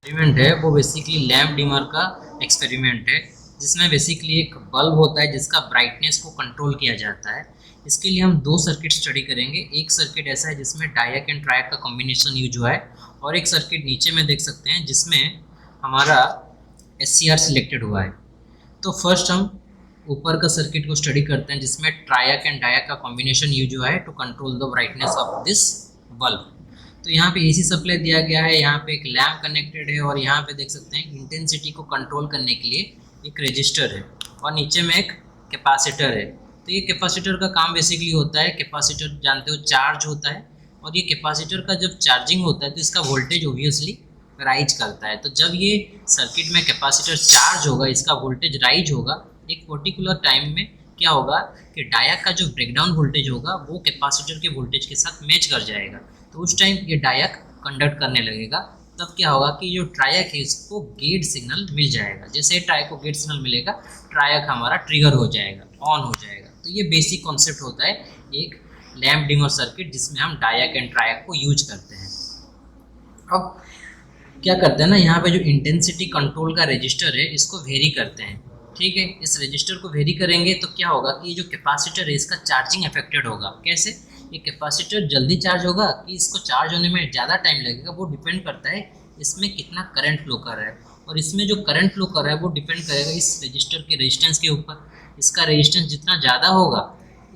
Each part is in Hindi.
एक्सपेरिमेंट है वो बेसिकली लैम्प डिमर का एक्सपेरिमेंट है, जिसमें बेसिकली एक बल्ब होता है जिसका ब्राइटनेस को कंट्रोल किया जाता है। इसके लिए हम दो सर्किट स्टडी करेंगे। एक सर्किट ऐसा है जिसमें डायक एंड ट्रायक का कॉम्बिनेशन यूज हुआ है, और एक सर्किट नीचे में देख सकते हैं जिसमें हमारा SCR सिलेक्टेड हुआ है। तो फर्स्ट हम ऊपर का सर्किट को स्टडी करते हैं जिसमें ट्रायक एंड डायक का कॉम्बिनेशन यूज हुआ है to control the brightness of this bulb. तो यहाँ पे AC सप्लाई दिया गया है, यहाँ पे एक लैम्प कनेक्टेड है, और यहाँ पे देख सकते हैं इंटेंसिटी को कंट्रोल करने के लिए एक रजिस्टर है, और नीचे में एक कैपेसिटर है। तो ये कैपेसिटर का काम बेसिकली होता है, कैपेसिटर जानते हो चार्ज होता है, और ये कैपेसिटर का जब चार्जिंग होता है तो इसका वोल्टेज ऑब्वियसली राइज करता है। तो जब ये सर्किट में कैपेसिटर चार्ज होगा, इसका वोल्टेज राइज होगा, एक पर्टिकुलर टाइम में क्या होगा कि डायक का जो ब्रेकडाउन वोल्टेज होगा वो कैपेसिटर के वोल्टेज के साथ मैच कर जाएगा। तो उस टाइम ये डायक कंडक्ट करने लगेगा। तब क्या होगा कि जो ट्रायक है इसको गेट सिग्नल मिल जाएगा। जैसे ट्रायक को गेट सिग्नल मिलेगा, ट्रायक हमारा ट्रिगर हो जाएगा, ऑन हो जाएगा। तो ये बेसिक कॉन्सेप्ट होता है एक लैम्प डिमर सर्किट जिसमें हम डायक एंड ट्रायक को यूज करते हैं। अब क्या करते हैं ना, यहाँ पे जो इंटेंसिटी कंट्रोल का रजिस्टर है इसको वेरी करते हैं। ठीक है, इस रजिस्टर को वेरी करेंगे तो क्या होगा कि ये जो कैपेसिटर है इसका चार्जिंग अफेक्टेड होगा। कैसे? ये कैपेसिटर जल्दी चार्ज होगा कि इसको चार्ज होने में ज़्यादा टाइम लगेगा, वो डिपेंड करता है इसमें कितना करंट फ्लो कर रहा है। और इसमें जो करंट फ्लो कर रहा है वो डिपेंड करेगा इस रजिस्टर के रेजिस्टेंस के ऊपर। इसका रेजिस्टेंस जितना ज़्यादा होगा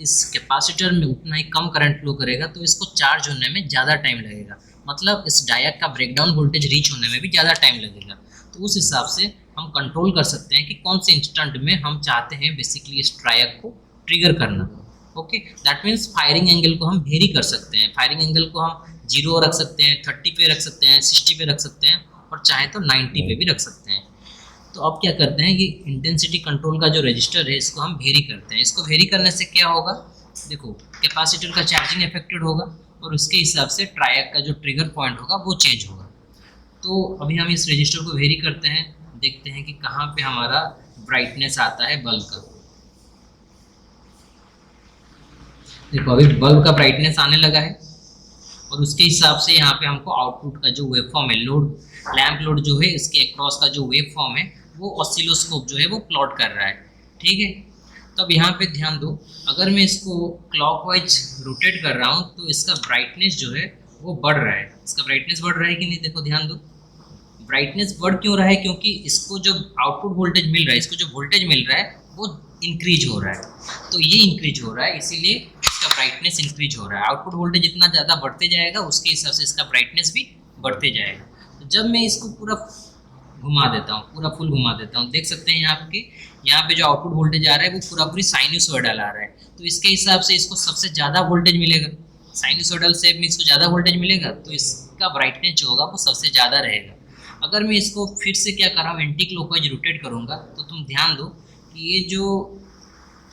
इस कैपेसिटर में उतना ही कम करंट फ्लो करेगा, तो इसको चार्ज होने में ज़्यादा टाइम लगेगा। मतलब इस डायक का ब्रेकडाउन वोल्टेज रीच होने में भी ज़्यादा टाइम लगेगा। तो उस हिसाब से हम कंट्रोल कर सकते हैं कि कौन से इंस्टेंट में हम चाहते हैं बेसिकली इस ट्रायक को ट्रिगर करना। Okay, that means firing angle को हम वेरी कर सकते हैं। फायरिंग एंगल को हम 0 रख सकते हैं, 30 पे रख सकते हैं, 60 पे रख सकते हैं, और चाहे तो 90 पे भी रख सकते हैं। तो अब क्या करते हैं कि इंटेंसिटी कंट्रोल का जो रजिस्टर है इसको हम वेरी करते हैं। इसको वेरी करने से क्या होगा, देखो कैपेसिटर का चार्जिंग अफेक्टेड होगा, और उसके हिसाब से ट्रायक का जो ट्रिगर पॉइंट होगा वो चेंज होगा। तो अभी हम इस रजिस्टर को वेरी करते हैं, देखते हैं कि कहाँ पे हमारा ब्राइटनेस आता है बल्ब का। देखो अभी बल्ब का ब्राइटनेस आने लगा है, और उसके हिसाब से यहाँ पे हमको आउटपुट का जो वेवफॉर्म है, लोड लैम्प लोड जो है इसके अक्रॉस का जो वेवफॉर्म है वो ऑसिलोस्कोप जो है वो प्लॉट कर रहा है। ठीक है, तो अब यहाँ पे ध्यान दो, अगर मैं इसको क्लॉकवाइज रोटेट कर रहा हूँ तो इसका ब्राइटनेस जो है वो बढ़ रहा है। इसका ब्राइटनेस बढ़ रहा है कि नहीं, देखो ध्यान दो, ब्राइटनेस बढ़ क्यों रहा है, क्योंकि इसको जो आउटपुट वोल्टेज मिल रहा है, इसको जो वोल्टेज मिल रहा है वो इंक्रीज हो रहा है। तो ये इंक्रीज हो रहा है, इसीलिए इसका ब्राइटनेस इंक्रीज हो रहा है। आउटपुट वोल्टेज जितना ज़्यादा बढ़ते जाएगा उसके हिसाब से इसका ब्राइटनेस भी बढ़ते जाएगा। तो जब मैं इसको पूरा घुमा देता हूँ, पूरा फुल घुमा देता हूँ, देख सकते हैं यहाँ पे जो आउटपुट वोल्टेज आ रहा है वो पूरा पूरी साइनसॉइडल आ रहा है। तो इसके हिसाब से इसको सबसे ज़्यादा वोल्टेज मिलेगा। साइनसॉइडल शेप में इसको ज़्यादा वोल्टेज मिलेगा, तो इसका ब्राइटनेस जो होगा वो सबसे ज़्यादा रहेगा। अगर मैं इसको फिर से क्या कर रहा हूँ, एंटी क्लॉकवाइज रोटेट करूँगा, तो तुम ध्यान दो कि ये जो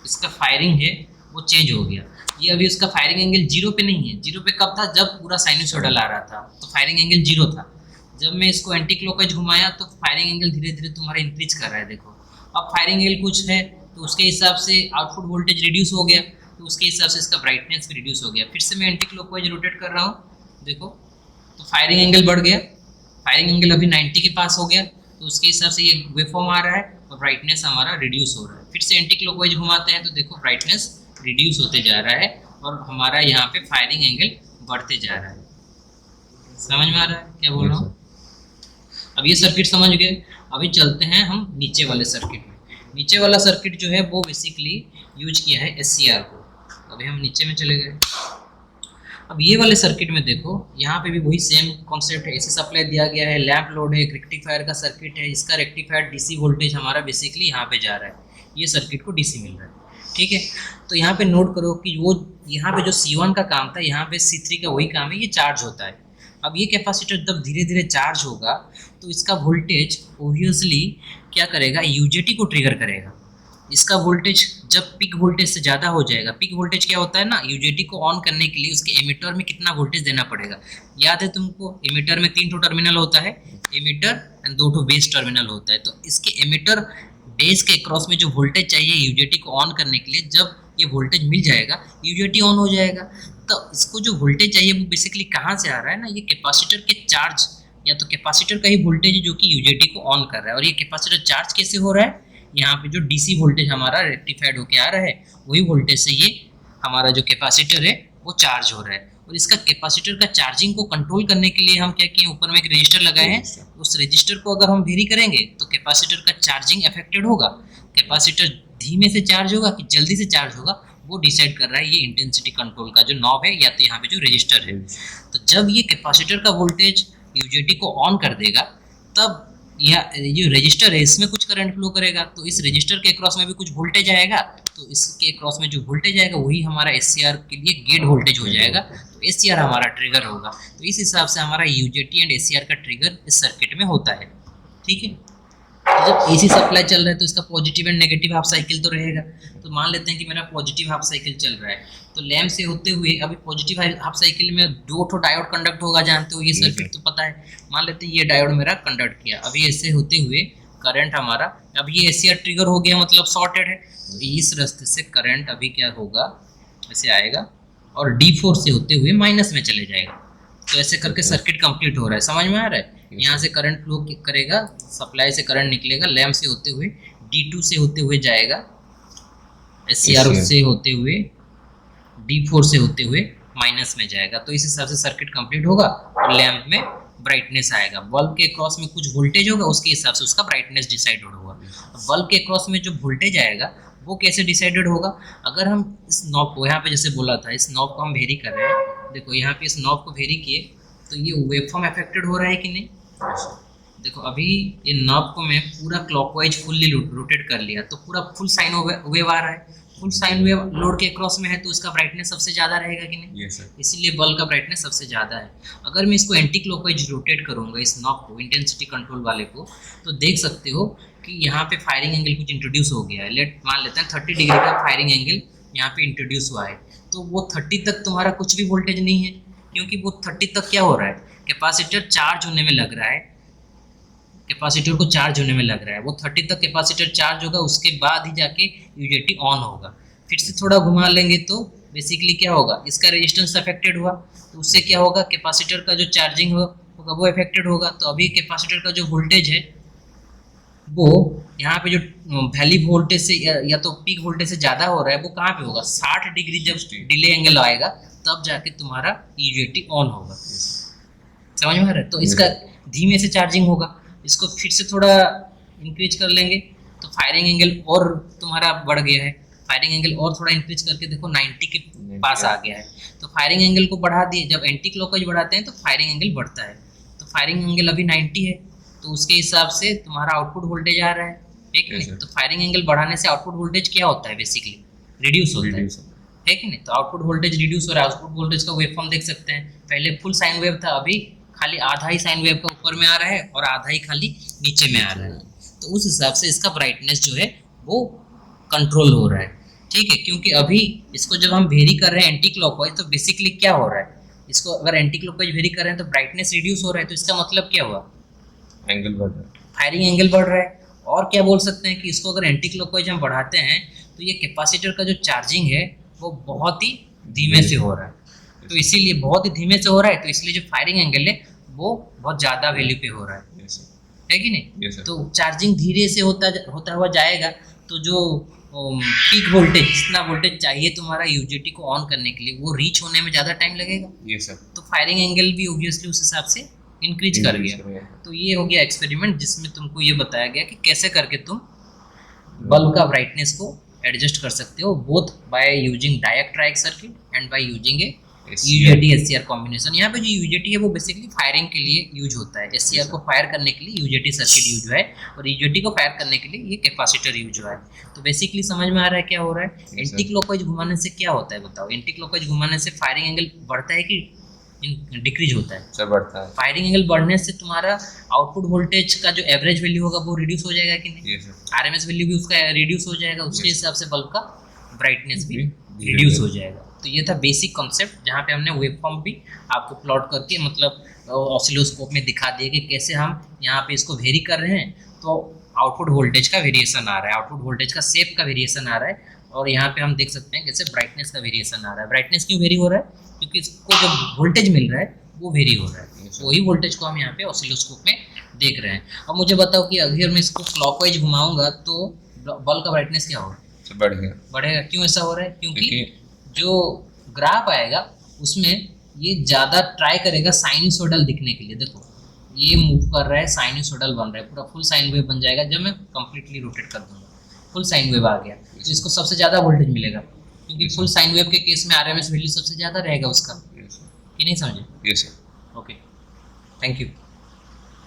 इसका फायरिंग है वो चेंज हो गया। ये अभी उसका फायरिंग एंगल 0 पे नहीं है। 0 पे कब था, जब पूरा साइनसॉइडल आ रहा था तो फायरिंग एंगल 0 था। जब मैं इसको एंटी क्लॉकवाइज घुमाया तो फायरिंग एंगल धीरे धीरे तुम्हारा इंक्रीज कर रहा है। देखो अब फायरिंग एंगल कुछ है तो उसके हिसाब से आउटपुट वोल्टेज रिड्यूस हो गया, तो उसके हिसाब से इसका ब्राइटनेस भी रिड्यूस हो गया। फिर से मैं एंटी क्लॉकवाइज रोटेट कर रहा हूँ, देखो तो फायरिंग एंगल बढ़ गया। फायरिंग एंगल अभी 90 के पास हो गया, तो उसके हिसाब से ये वेवफॉर्म आ रहा है और ब्राइटनेस हमारा रिड्यूस हो रहा है। फिर से एंटी क्लॉकवाइज घुमाते हैं तो देखो ब्राइटनेस रिड्यूस होते जा रहा है और हमारा यहाँ पे फायरिंग एंगल बढ़ते जा रहा है। समझ में आ रहा है क्या बोल रहा हूँ? अब ये सर्किट समझ गए। अभी चलते हैं हम नीचे वाले सर्किट में। नीचे वाला सर्किट जो है वो बेसिकली यूज किया है SCR को। अभी हम नीचे में चले गए। अब ये वाले सर्किट में देखो, यहाँ पे भी वही सेम कॉन्सेप्ट है। AC सप्लाई दिया गया है, लैंप लोड है, एक रेक्टिफायर का सर्किट है। इसका रेक्टिफायर DC वोल्टेज हमारा बेसिकली यहाँ पे जा रहा है, ये सर्किट को DC मिल रहा है। ठीक है, तो यहाँ पे नोट करो कि वो यहाँ पे जो C1 का काम था, यहाँ पे C3 का वही काम है, ये चार्ज होता है। अब ये कैपेसिटर जब धीरे धीरे चार्ज होगा तो इसका वोल्टेज ओब्वियसली क्या करेगा, UJT को ट्रिगर करेगा। इसका वोल्टेज जब पीक वोल्टेज से ज़्यादा हो जाएगा, पीक वोल्टेज क्या होता है ना, UJT को ऑन करने के लिए उसके एमिटर में कितना वोल्टेज देना पड़ेगा। याद है तुमको, एमिटर में 3 टर्मिनल होता है, एमिटर एंड 2 बेस टर्मिनल होता है। तो इसके एमिटर बेस के क्रॉस में जो वोल्टेज चाहिए UJT को ऑन करने के लिए, जब ये वोल्टेज मिल जाएगा UJT ऑन हो जाएगा। तो इसको जो वोल्टेज चाहिए वो बेसिकली कहाँ से आ रहा है ना, ये कैपेसिटर के चार्ज या तो कैपेसिटर का ही वोल्टेज है जो कि यूजेटी को ऑन कर रहा है। और ये कैपेसिटर चार्ज कैसे हो रहा है, यहाँ पे जो डीसी वोल्टेज हमारा रेक्टिफाइड होके आ रहा है वही वोल्टेज से ये हमारा जो कैपेसिटर है वो चार्ज हो रहा है। और इसका कैपेसिटर का चार्जिंग को कंट्रोल करने के लिए हम क्या किए, ऊपर में एक रजिस्टर लगाए हैं। उस रजिस्टर को अगर हम वेरी करेंगे तो कैपेसिटर का चार्जिंग अफेक्टेड होगा। कैपेसिटर धीमे से चार्ज होगा कि जल्दी से चार्ज होगा, वो डिसाइड कर रहा है ये इंटेंसिटी कंट्रोल का जो नॉब है या तो यहाँ पे जो रजिस्टर है। तो जब ये कैपेसिटर का वोल्टेज यूजेटी को ऑन कर देगा तब यह जो रजिस्टर है इसमें कुछ करंट फ्लो करेगा, तो इस रजिस्टर के अक्रॉस में भी कुछ वोल्टेज आएगा। तो इसके अक्रॉस में जो वोल्टेज आएगा वही हमारा एससीआर के लिए गेट वोल्टेज हो जाएगा। तो एससीआर हमारा ट्रिगर होगा। तो इस हिसाब से हमारा यूजेटी एंड एससीआर का ट्रिगर इस सर्किट में होता है। ठीक है, तो जब एसी सप्लाई चल रहा है तो इसका positive and negative half cycle तो रहेगा। तो मान लेते हैं कि मेरा पॉजिटिव हाफ साइकिल चल रहा है, तो लैम्प से होते हुए अभी पॉजिटिव हाफ साइकिल में 2 डायोड कंडक्ट होगा, जानते हो ये सर्किट तो पता है। मान लेते हैं ये डायोड मेरा कंडक्ट किया, अभी ऐसे होते हुए करंट हमारा, अब ये एससीआर ट्रिगर हो गया मतलब शॉर्टेड है। तो इस रास्ते से करंट अभी क्या होगा, ऐसे आएगा और D4 से होते हुए माइनस में चले जाएगा। तो ऐसे करके सर्किट कंप्लीट हो रहा है, समझ में आ रहा है। यहाँ से करंट फ्लो करेगा, सप्लाई से करंट निकलेगा, लैम्प से होते हुए D2 से होते हुए जाएगा, एससीआर से होते हुए D4 से होते हुए माइनस में जाएगा। तो इस हिसाब से सर्किट कंप्लीट होगा और लैम्प में ब्राइटनेस आएगा। बल्ब के क्रॉस में कुछ वोल्टेज होगा, उसके हिसाब से उसका ब्राइटनेस डिसाइड होगा। बल्ब के क्रॉस में जो वोल्टेज आएगा वो कैसे डिसाइडेड होगा, अगर हम इस नॉब को यहाँ पे जैसे बोला था, इस नॉब को हम वेरी कर रहे हैं, देखो यहाँ पे इस नॉब को वेरी किए तो ये वेवफॉर्म अफेक्टेड हो रहा है कि नहीं। देखो अभी ये नॉब को मैं पूरा क्लॉकवाइज फुल्ली रोटेट कर लिया तो पूरा फुल साइन वेव आ रहा है। फुल साइन वेव लोड के क्रॉस में है तो उसका ब्राइटनेस सबसे ज़्यादा रहेगा कि नहीं। yes, इसीलिए बल्ब का ब्राइटनेस सबसे ज़्यादा है। अगर मैं इसको एंटी क्लॉकवाइज रोटेट करूँगा इस नॉब को, इंटेंसिटी कंट्रोल वाले को, तो देख सकते हो कि यहाँ पे फायरिंग एंगल कुछ इंट्रोड्यूस हो गया है। मान लेते हैं 30 डिग्री का फायरिंग एंगल यहाँ पे इंट्रोड्यूस हुआ है। तो वो 30 तक तुम्हारा कुछ भी वोल्टेज नहीं है, क्योंकि वो 30 तक क्या हो रहा है, कैपेसिटर चार्ज होने में लग रहा है। कैपेसिटर को चार्ज होने में लग रहा है, वो 30 तक कैपेसिटर चार्ज होगा, उसके बाद ही जाके यूजेटी ऑन होगा। फिर से थोड़ा घुमा लेंगे तो बेसिकली क्या होगा, इसका रेजिस्टेंस अफेक्टेड हुआ तो उससे क्या होगा, कैपेसिटर का जो चार्जिंग होगा वो अफेक्टेड होगा। तो अभी कैपेसिटर का जो वोल्टेज है वो यहाँ पे जो वैल्यू वोल्टेज से या तो पीक वोल्टेज से ज़्यादा हो रहा है, वो कहाँ पे होगा, 60 डिग्री जब डिले एंगल आएगा तब जाके तुम्हारा यूजेटी ऑन होगा। समझ में आ रहा है। तो इसका धीमे से चार्जिंग होगा, इसको फिर से थोड़ा इंक्रीज कर लेंगे तो फायरिंग एंगल और तुम्हारा बढ़ गया है। फायरिंग एंगल और थोड़ा इंक्रीज करके देखो 90 के पास आ गया है। तो फायरिंग एंगल को बढ़ा दिए, जब एंटी क्लॉकवाइज बढ़ाते हैं तो फायरिंग एंगल बढ़ता है। तो फायरिंग एंगल अभी 90 है तो उसके हिसाब से तुम्हारा आउटपुट वोल्टेज आ रहा है, ठीक है। तो फायरिंग एंगल बढ़ाने से आउटपुट वोल्टेज क्या होता है, बेसिकली रिड्यूस होता है कि नहीं। तो आउटपुट वोल्टेज रिड्यूस हो रहा है। आउटपुट वोल्टेज का वेवफॉर्म देख सकते हैं, पहले फुल साइन वेव था, अभी खाली आधा ही साइन वेव का ऊपर में आ रहा है और आधा ही खाली नीचे में आ रहा है। तो उस हिसाब से इसका ब्राइटनेस जो है वो कंट्रोल हो रहा है, ठीक है। क्योंकि अभी इसको जब हम वेरी कर रहे हैं एंटी क्लॉकवाइज तो बेसिकली क्या हो रहा है, इसको अगर एंटी क्लॉकवाइज वेरी कर रहे हैं तो ब्राइटनेस रिड्यूस हो रहा है। तो इसका मतलब क्या हुआ, एंगल बढ़ रहा है, फायरिंग एंगल बढ़ रहा है। और क्या बोल सकते हैं कि इसको अगर एंटी क्लॉकवाइज हम बढ़ाते हैं तो ये कैपेसिटर का जो चार्जिंग है वो बहुत ही धीमे से हो रहा है। तो इसीलिए बहुत ही धीमे से हो रहा है, तो इसलिए जो फायरिंग एंगल है वो बहुत ज़्यादा वैल्यू पे हो रहा है कि नहीं। तो चार्जिंग धीरे से होता हुआ जाएगा तो जो पीक वोल्टेज, जितना वोल्टेज चाहिए तुम्हारा यूजेटी को ऑन करने के लिए, वो रीच होने में ज़्यादा टाइम लगेगा। तो फायरिंग एंगल भी ऑब्वियसली उस हिसाब से इंक्रीज कर गया। तो ये हो गया एक्सपेरिमेंट जिसमें तुमको ये बताया गया कि कैसे करके तुम बल्ब का ब्राइटनेस को एडजस्ट कर सकते हो, both by using dielectric circuit and by using A UJT SCR combination. यहाँ पे जो यूजेटी है वो बेसिकली फायरिंग के लिए यूज होता है। एससीआर को फायर करने के लिए यूजेटी सर्किट यूज हुआ है और यूजेटी को फायर करने के लिए ये कैपेसिटर यूज हुआ है। तो बेसिकली समझ में आ रहा है क्या हो रहा है। एंटी क्लॉकवाइज घुमाने से क्या होता है बताओ, एंटी क्लॉकवाइज घुमाने से फायरिंग एंगल बढ़ता है कि डिक्रीज होता है? सर बढ़ता है। फायरिंग एंगल बढ़ने से तुम्हारा आउटपुट वोल्टेज का जो एवरेज वैल्यू होगा वो रिड्यूस हो जाएगा कि नहीं। आरएमएस वैल्यू भी उसका रिड्यूस हो जाएगा, उसके हिसाब से बल्ब का ब्राइटनेस भी रिड्यूस हो जाएगा। तो ये था बेसिक कॉन्सेप्ट जहाँ पे हमने वेवफॉर्म भी आपको प्लॉट करके मतलब ऑसिलोस्कोप में दिखा दिया कि कैसे हम यहाँ पे इसको वेरी कर रहे हैं तो आउटपुट वोल्टेज का वेरिएशन आ रहा है, आउटपुट वोल्टेज का शेप का वेरिएशन आ रहा है। और यहाँ पे हम देख सकते हैं कैसे ब्राइटनेस का वेरिएशन आ रहा है। ब्राइटनेस क्यों वेरी हो रहा है, क्योंकि इसको जब वोल्टेज मिल रहा है वो वेरी हो रहा है। Yes, sir. वही वोल्टेज को हम यहाँ पे ऑसिलोस्कोप में देख रहे हैं। अब मुझे बताओ कि अगर मैं इसको क्लॉकवाइज घुमाऊंगा तो बल्ब का ब्राइटनेस क्या होगा? तो बढ़ गया, बढ़ेगा। क्यों ऐसा हो रहा है? क्योंकि क्योंकि जो ग्राफ आएगा उसमें ये ज़्यादा ट्राई करेगा साइनसोइडल दिखने के लिए। देखो ये मूव कर रहा है, साइनसोइडल बन रहा है, पूरा फुल साइन वेव बन जाएगा। जब मैं कंप्लीटली रोटेट कर दूंगा फुल साइन वेव आ गया तो इसको सबसे ज़्यादा वोल्टेज मिलेगा, क्योंकि फुल साइन वेव के केस में आरएमएस वैल्यू सबसे ज़्यादा रहेगा उसका। यस कि नहीं समझे? Sir, yes sir. Okay, thank you.